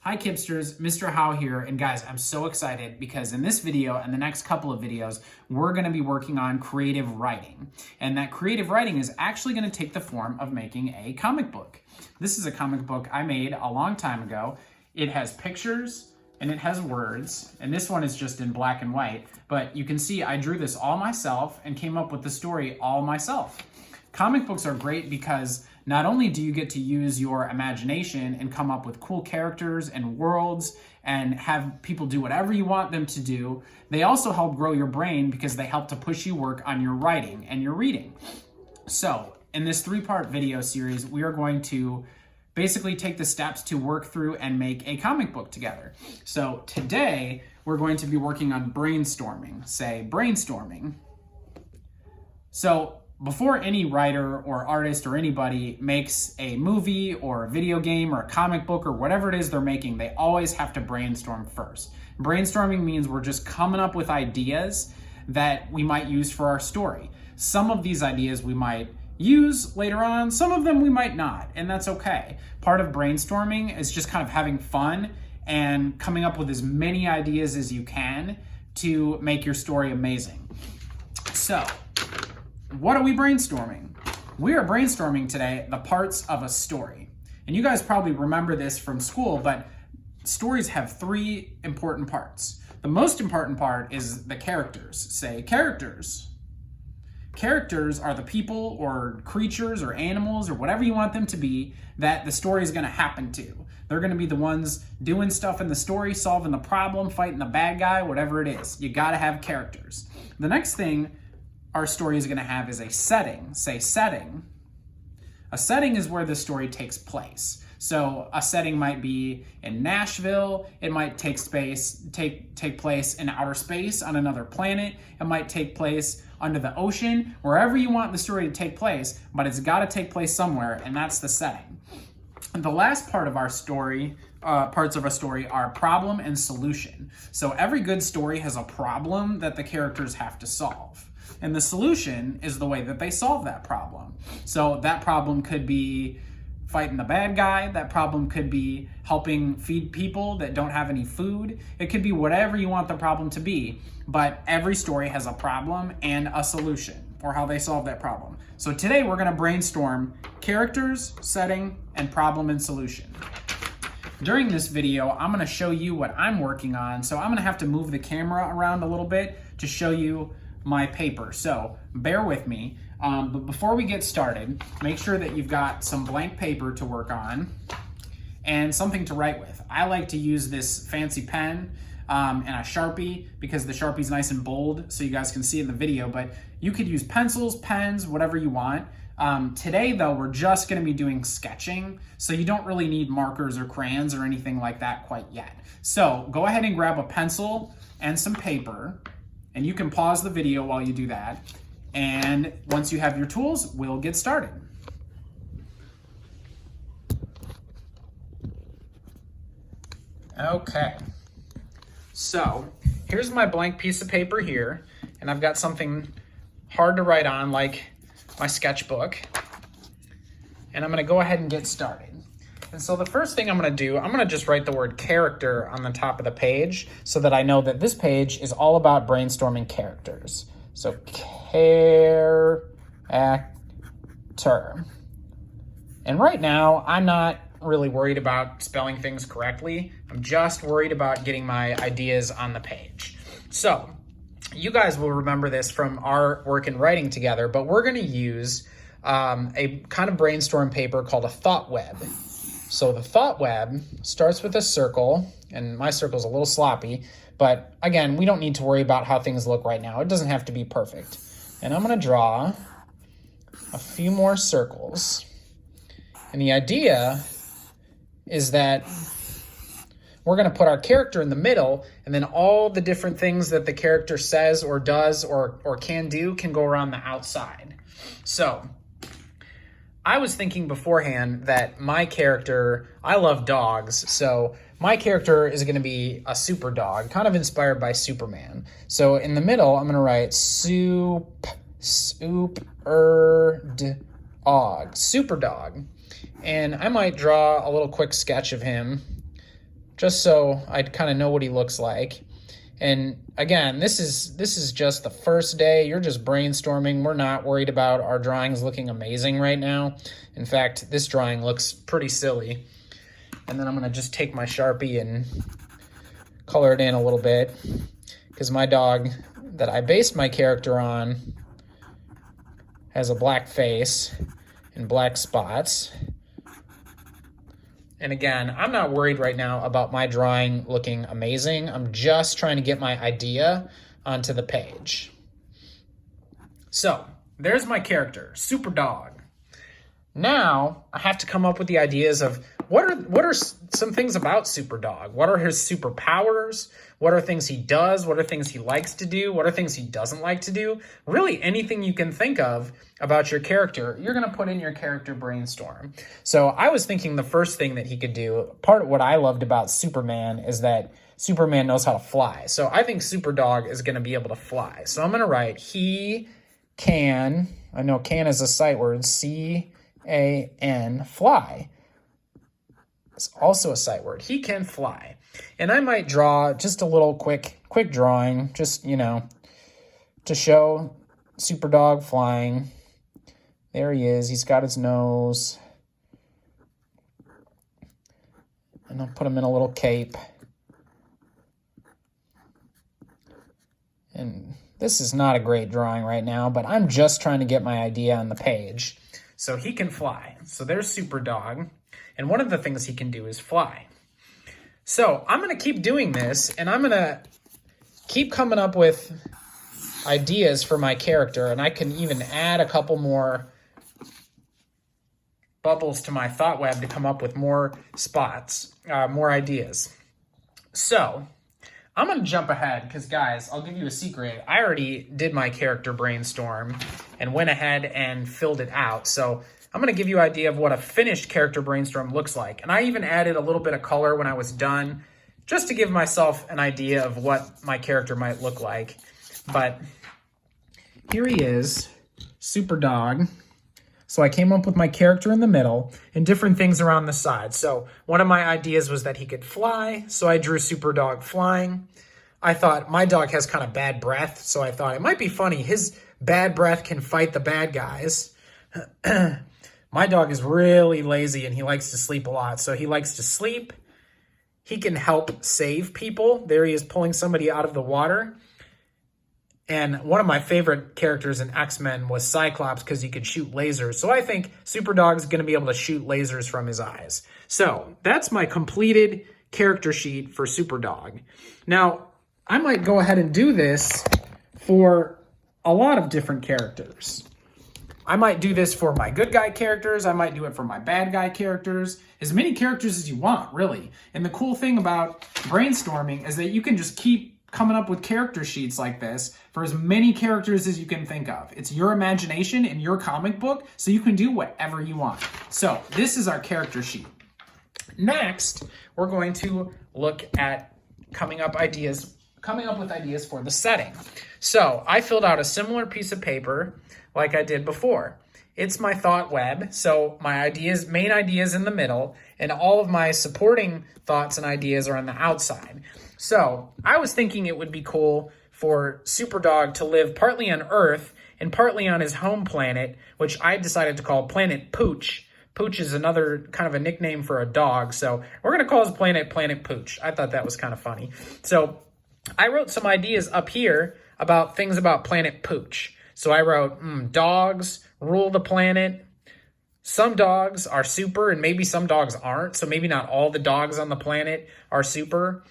Hi Kipsters, Mr. Howe here, and guys, I'm so excited because in this video and the next couple of videos, we're going to be working on creative writing. And that creative writing is actually going to take the form of making a comic book. This is a comic book I made a long time ago. It has pictures and it has words, and this one is just in black and white, but you can see I drew this all myself and came up with the story all myself. Comic books are great because not only do you get to use your imagination and come up with cool characters and worlds and have people do whatever you want them to do, they also help grow your brain because they help to push you work on your writing and your reading. So in this 3-part video series, we are going to basically take the steps to work through and make a comic book together. So today we're going to be working on brainstorming. Say brainstorming. So before any writer or artist or anybody makes a movie or a video game or a comic book or whatever it is they're making, they always have to brainstorm first. Brainstorming means we're just coming up with ideas that we might use for our story. Some of these ideas we might use later on, some of them we might not, and that's okay. Part of brainstorming is just kind of having fun and coming up with as many ideas as you can to make your story amazing. So, what are we brainstorming? We are brainstorming today the parts of a story. And you guys probably remember this from school, but stories have 3 important parts. The most important part is the characters. Say characters. Characters are the people or creatures or animals or whatever you want them to be that the story is going to happen to. They're going to be the ones doing stuff in the story, solving the problem, fighting the bad guy, whatever it is. You got to have characters. The next thing our story is going to have is a setting. Say setting. A setting is where the story takes place. So a setting might be in Nashville. It might take place in outer space on another planet. It might take place under the ocean, wherever you want the story to take place, but it's got to take place somewhere, and that's the setting. And the last part of our story, parts of a story are problem and solution. So every good story has a problem that the characters have to solve. And the solution is the way that they solve that problem. So that problem could be fighting the bad guy. That problem could be helping feed people that don't have any food. It could be whatever you want the problem to be. But every story has a problem and a solution, or how they solve that problem. So today we're going to brainstorm characters, setting, and problem and solution. During this video, I'm going to show you what I'm working on. So I'm going to have to move the camera around a little bit to show you my paper. So bear with me. But before we get started, make sure that you've got some blank paper to work on and something to write with. I like to use this fancy pen and a Sharpie because the Sharpie's nice and bold so you guys can see in the video, but you could use pencils, pens, whatever you want. Today though, we're just gonna be doing sketching, so you don't really need markers or crayons or anything like that quite yet. So go ahead and grab a pencil and some paper, and you can pause the video while you do that. And once you have your tools, we'll get started. Okay, so here's my blank piece of paper here, and I've got something hard to write on like my sketchbook, and I'm gonna go ahead and get started. And so the first thing I'm gonna do, I'm gonna just write the word character on the top of the page so that I know that this page is all about brainstorming characters. So character. And right now, I'm not really worried about spelling things correctly. I'm just worried about getting my ideas on the page. So you guys will remember this from our work in writing together, but we're gonna use a kind of brainstorm paper called a thought web. So the thought web starts with a circle, and my circle's a little sloppy, but again, we don't need to worry about how things look right now. It doesn't have to be perfect. And I'm gonna draw a few more circles. And the idea is that we're gonna put our character in the middle, and then all the different things that the character says or does or can do can go around the outside. So I was thinking beforehand that my character, I love dogs, so my character is going to be a super dog, kind of inspired by Superman. So in the middle, I'm going to write super dog. And I might draw a little quick sketch of him just so I'd kind of know what he looks like. And again, this is just the first day. You're just brainstorming. We're not worried about our drawings looking amazing right now. In fact, this drawing looks pretty silly. And then I'm gonna just take my Sharpie and color it in a little bit, because my dog that I based my character on has a black face and black spots. And again, I'm not worried right now about my drawing looking amazing. I'm just trying to get my idea onto the page. So there's my character, Super Dog. Now I have to come up with the ideas of what are some things about Super Dog? What are his superpowers? What are things he does? What are things he likes to do? What are things he doesn't like to do? Really, anything you can think of about your character, you're going to put in your character brainstorm. So I was thinking the first thing that he could do, part of what I loved about Superman is that Superman knows how to fly. So I think Super Dog is going to be able to fly. So I'm going to write he can, I know can is a sight word, C-A-N, fly. It's also a sight word. He can fly. And I might draw just a little quick drawing, just, to show Super Dog flying. There he is. He's got his nose. And I'll put him in a little cape. And this is not a great drawing right now, but I'm just trying to get my idea on the page. So he can fly. So there's Super Dog. And one of the things he can do is fly. So I'm going to keep doing this, and I'm going to keep coming up with ideas for my character, and I can even add a couple more bubbles to my thought web to come up with more spots, more ideas. So I'm going to jump ahead because, guys, I'll give you a secret. I already did my character brainstorm and went ahead and filled it out. So I'm going to give you an idea of what a finished character brainstorm looks like. And I even added a little bit of color when I was done, just to give myself an idea of what my character might look like. But here he is, Super Dog. So I came up with my character in the middle and different things around the side. So one of my ideas was that he could fly. So I drew Super Dog flying. I thought my dog has kind of bad breath. So I thought it might be funny. His bad breath can fight the bad guys. My dog is really lazy and he likes to sleep a lot. So he likes to sleep. He can help save people. There he is pulling somebody out of the water. And one of my favorite characters in X-Men was Cyclops because he could shoot lasers. So I think Super Dog is going to be able to shoot lasers from his eyes. So that's my completed character sheet for Super Dog. Now, I might go ahead and do this for a lot of different characters. I might do this for my good guy characters. I might do it for my bad guy characters. As many characters as you want, really. And the cool thing about brainstorming is that you can just keep coming up with character sheets like this for as many characters as you can think of. It's your imagination in your comic book, so you can do whatever you want. So this is our character sheet. Next, we're going to look at coming up with ideas for the setting. So I filled out a similar piece of paper like I did before. It's my thought web, so my main ideas in the middle, and all of my supporting thoughts and ideas are on the outside. So I was thinking it would be cool for Super Dog to live partly on Earth and partly on his home planet, which I decided to call Planet Pooch. Pooch is another kind of a nickname for a dog, so we're going to call his planet Planet Pooch. I thought that was kind of funny. So I wrote some ideas up here about things about Planet Pooch. So I wrote, dogs rule the planet. Some dogs are super and maybe some dogs aren't. So maybe not all the dogs on the planet are super.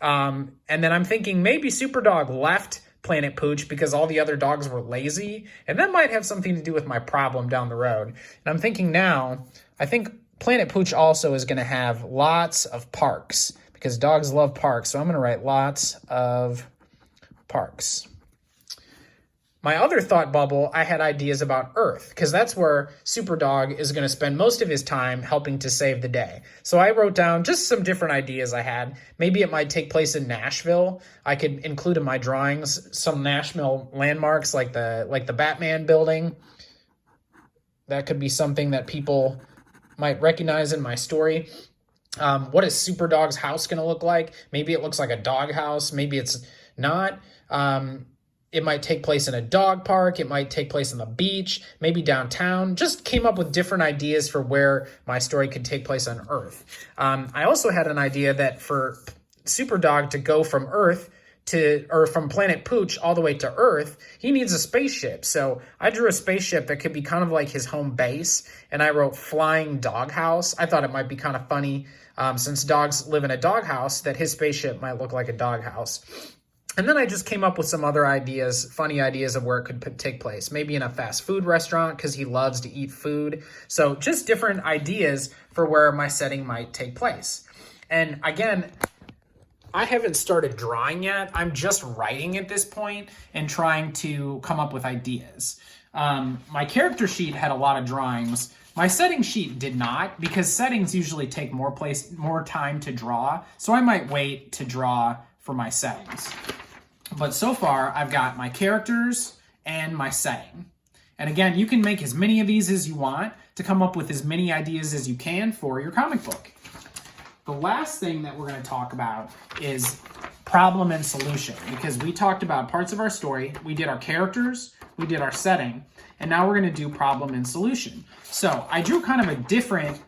And then I'm thinking maybe Super Dog left Planet Pooch because all the other dogs were lazy. And that might have something to do with my problem down the road. And I'm thinking now, I think Planet Pooch also is going to have lots of parks because dogs love parks. So I'm going to write lots of parks. My other thought bubble, I had ideas about Earth, because that's where Super Dog is going to spend most of his time helping to save the day. So I wrote down just some different ideas I had. Maybe it might take place in Nashville. I could include in my drawings some Nashville landmarks like the Batman building. That could be something that people might recognize in my story. What is Superdog's house going to look like? Maybe it looks like a dog house. Maybe it's not. It might take place in a dog park. It might take place on the beach, maybe downtown. Just came up with different ideas for where my story could take place on Earth. I also had an idea that for Superdog to go from Earth or from planet Pooch all the way to Earth, he needs a spaceship. So I drew a spaceship that could be kind of like his home base, and I wrote Flying Doghouse. I thought it might be kind of funny, since dogs live in a doghouse, that his spaceship might look like a doghouse. And then I just came up with some other ideas, funny ideas of where it could take place. Maybe in a fast food restaurant because he loves to eat food. So just different ideas for where my setting might take place. And again, I haven't started drawing yet. I'm just writing at this point and trying to come up with ideas. My character sheet had a lot of drawings. My setting sheet did not, because settings usually take more time to draw. So I might wait to draw for my settings. But so far, I've got my characters and my setting. And again, you can make as many of these as you want to come up with as many ideas as you can for your comic book. The last thing that we're going to talk about is problem and solution, because we talked about parts of our story, we did our characters, we did our setting, and now we're going to do problem and solution. So I drew kind of a different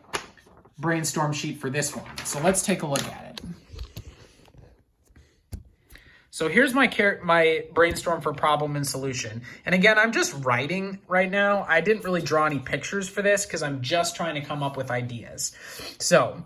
brainstorm sheet for this one. So let's take a look at it. So here's my brainstorm for problem and solution. And again, I'm just writing right now. I didn't really draw any pictures for this because I'm just trying to come up with ideas. So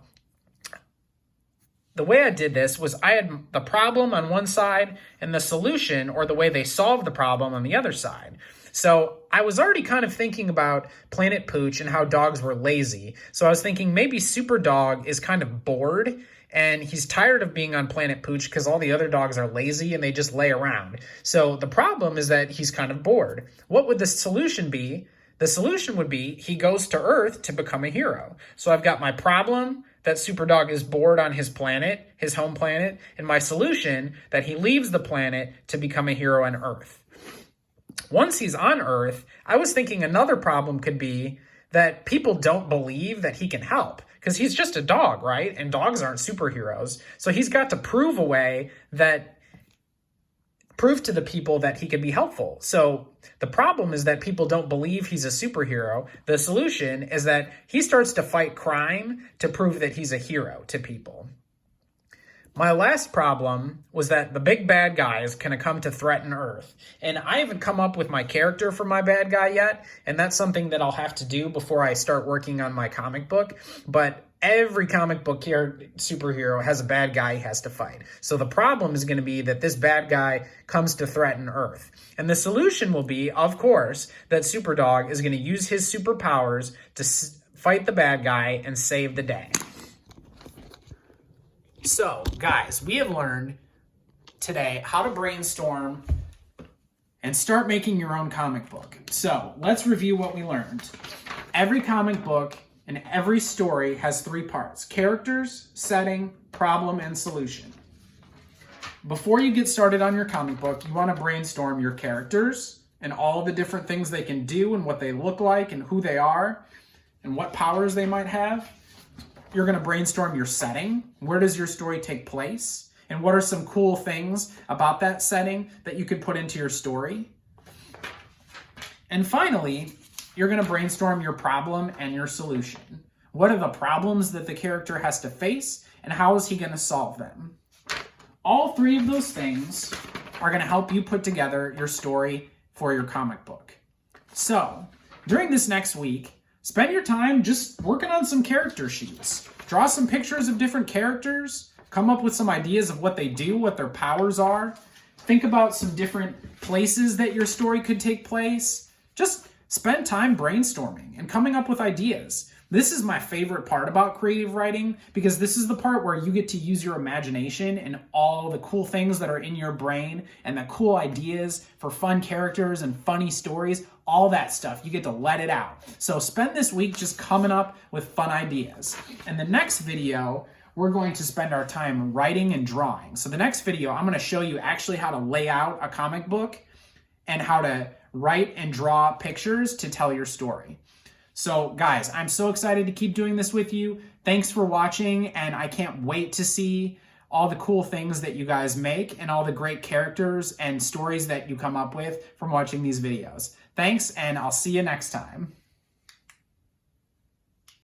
the way I did this was I had the problem on one side and the solution, or the way they solved the problem, on the other side. So I was already kind of thinking about Planet Pooch and how dogs were lazy. So I was thinking maybe Superdog is kind of bored and he's tired of being on Planet Pooch because all the other dogs are lazy and they just lay around. So the problem is that he's kind of bored. What would the solution be? The solution would be he goes to Earth to become a hero. So I've got my problem, that Superdog is bored on his planet, his home planet, and my solution, that he leaves the planet to become a hero on Earth. Once he's on Earth, I was thinking another problem could be that people don't believe that he can help, because he's just a dog, right? And dogs aren't superheroes. So he's got to prove to the people that he can be helpful. So the problem is that people don't believe he's a superhero. The solution is that he starts to fight crime to prove that he's a hero to people. My last problem was that the big bad guy is going to come to threaten Earth. And I haven't come up with my character for my bad guy yet, and that's something that I'll have to do before I start working on my comic book. But every comic book superhero has a bad guy he has to fight. So the problem is going to be that this bad guy comes to threaten Earth. And the solution will be, of course, that Superdog is going to use his superpowers to fight the bad guy and save the day. So, guys, we have learned today how to brainstorm and start making your own comic book. So, let's review what we learned. Every comic book and every story has 3 parts: characters, setting, problem, and solution. Before you get started on your comic book, you want to brainstorm your characters and all the different things they can do and what they look like and who they are and what powers they might have. You're going to brainstorm your setting. Where does your story take place? And what are some cool things about that setting that you could put into your story? And finally, you're going to brainstorm your problem and your solution. What are the problems that the character has to face, and how is he going to solve them? All 3 of those things are going to help you put together your story for your comic book. So, during this next week, spend your time just working on some character sheets. Draw some pictures of different characters. Come up with some ideas of what they do, what their powers are. Think about some different places that your story could take place. Just spend time brainstorming and coming up with ideas. This is my favorite part about creative writing, because this is the part where you get to use your imagination and all the cool things that are in your brain and the cool ideas for fun characters and funny stories, all that stuff. You get to let it out. So spend this week just coming up with fun ideas. And the next video, we're going to spend our time writing and drawing. So the next video, I'm going to show you actually how to lay out a comic book and how to write and draw pictures to tell your story. So guys, I'm so excited to keep doing this with you. Thanks for watching, and I can't wait to see all the cool things that you guys make and all the great characters and stories that you come up with from watching these videos. Thanks, and I'll see you next time.